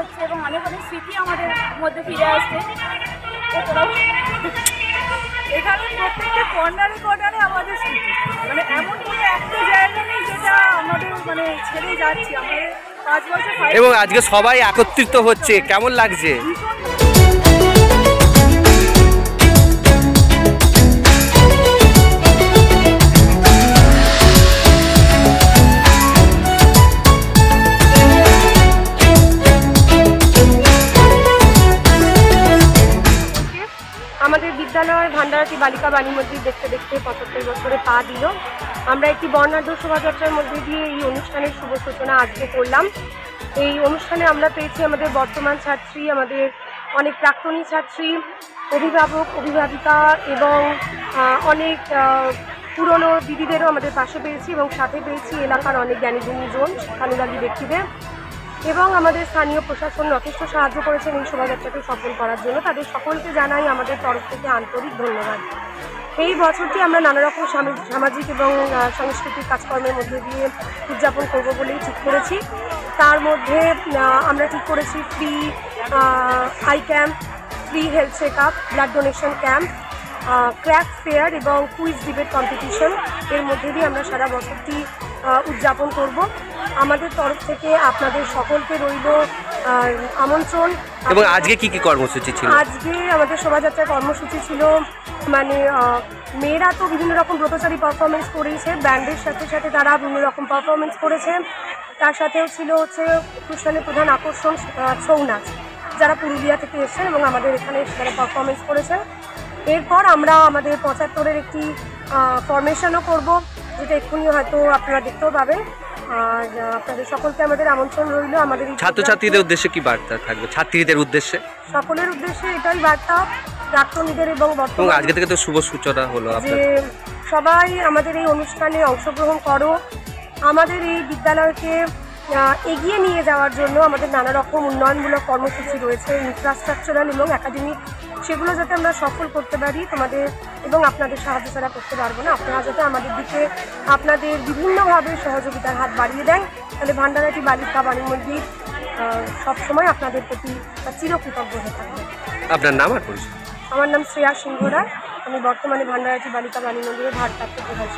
হচ্ছে এবং অনেক অনেক স্মৃতি আমাদের মধ্যে ফিরে আসছে। এখানে প্রত্যেকটা কর্নারে কর্নারে আমাদের স্মৃতি, মানে এমন কোনো একটা জায়গা নেই যেটা আমাদের মানে ছেড়ে যাচ্ছি। আমাদের 5 বছর এবং আজকে সবাই একত্রিত হচ্ছে, কেমন লাগছে? আমাদের বিদ্যালয় ভান্ডারাটি বালিকা বাণী মন্দির দেখতে দেখতে 75 বছরে পা দিল। আমরা একটি বর্ণাঢ্য শোভাযাত্রার মধ্যে দিয়ে এই অনুষ্ঠানের শুভ সূচনা আজকে করলাম। এই অনুষ্ঠানে আমরা পেয়েছি আমাদের বর্তমান ছাত্রী, আমাদের অনেক প্রাক্তনী ছাত্রী, অভিভাবক, অভিভাবিকা এবং অনেক পুরনো দিদিদেরও আমাদের পাশে পেয়েছি এবং সাথে পেয়েছি এলাকার অনেক জ্ঞানীগুণীজন, শিক্ষানুরাগী ব্যক্তিদের এবং আমাদের স্থানীয় প্রশাসন যথেষ্ট সাহায্য করেছেন এই শোভাযাত্রাকে সফল করার জন্য। তাদের সকলকে জানাই আমাদের তরফ থেকে আন্তরিক ধন্যবাদ। এই বছরটি আমরা নানা রকম সামাজিক এবং সাংস্কৃতিক কাজকর্মের মধ্যে দিয়ে উদযাপন করব বলেই ঠিক করেছি। তার মধ্যে আমরা ঠিক করেছি free eye camp, free health check up, blood donation camp, craft fair এবং কুইজ ডিবেট কম্পিটিশন। এর মধ্যে দিয়ে আমরা সারা বছরটি উদযাপন করব। আমাদের তরফ থেকে আপনাদের সকলকে রইল আমন্ত্রণ। এবং আজকে কি কি কর্মসূচি ছিল? আজকে আমাদের শোভাযাত্রার কর্মসূচি ছিল মানে মেয়েরা তো বিভিন্ন রকম ব্রতচারী পারফরমেন্স করেছে, ব্যান্ডের সাথে সাথে তারা বিভিন্ন রকম পারফরমেন্স করেছে। তার সাথেও ছিল হচ্ছে অনুষ্ঠানের প্রধান আকর্ষণ ছৌ নাচ, যারা পুরুলিয়া থেকে এসেছেন এবং আমাদের এখানে তারা পারফরমেন্স করেছেন। এরপর আমরা আমাদের 75-এর একটি ফরমেশনও করব, যেটা এক্ষুনি হয়তো আপনারা দেখতেও পাবেন। আর আপনাদের সকলকে আমাদের আমন্ত্রণ রইল। আমাদের ছাত্রছাত্রীদের উদ্দেশ্যে কি বার্তা থাকবে? ছাত্রীদের উদ্দেশ্যে সকলের উদ্দেশ্যে এটাই বার্তা, প্রাক্তনীদের এবং বর্তমান আজকে থেকে তো শুভ সূচনা হলো, যে সবাই আমাদের এই অনুষ্ঠানে অংশগ্রহণ করো। আমাদের এই বিদ্যালয়কে এগিয়ে নিয়ে যাওয়ার জন্য আমাদের নানা রকম উন্নয়নমূলক কর্মসূচি রয়েছে, ইনফ্রাস্ট্রাকচারাল এবং একাডেমিক, সেগুলো যাতে আমরা সফল করতে পারি তোমাদের এবং আপনাদের সাহায্য ছাড়া করতে পারবো না। আপনারা যাতে আমাদের দিকে আপনাদের বিভিন্নভাবে সহযোগিতার হাত বাড়িয়ে দেন, তাহলে ভান্ডারাটি বালিকা বাণী মন্দির সবসময় আপনাদের প্রতি চিরকৃতজ্ঞ হয়ে থাকবে। আপনার নাম আর পরিচয়? আমার নাম শ্রেয়া সিংহ রায়। আমি বর্তমানে ভান্ডারাটি বালিকা বাণী মন্দিরের ভারপ্রাপ্ত প্রধান।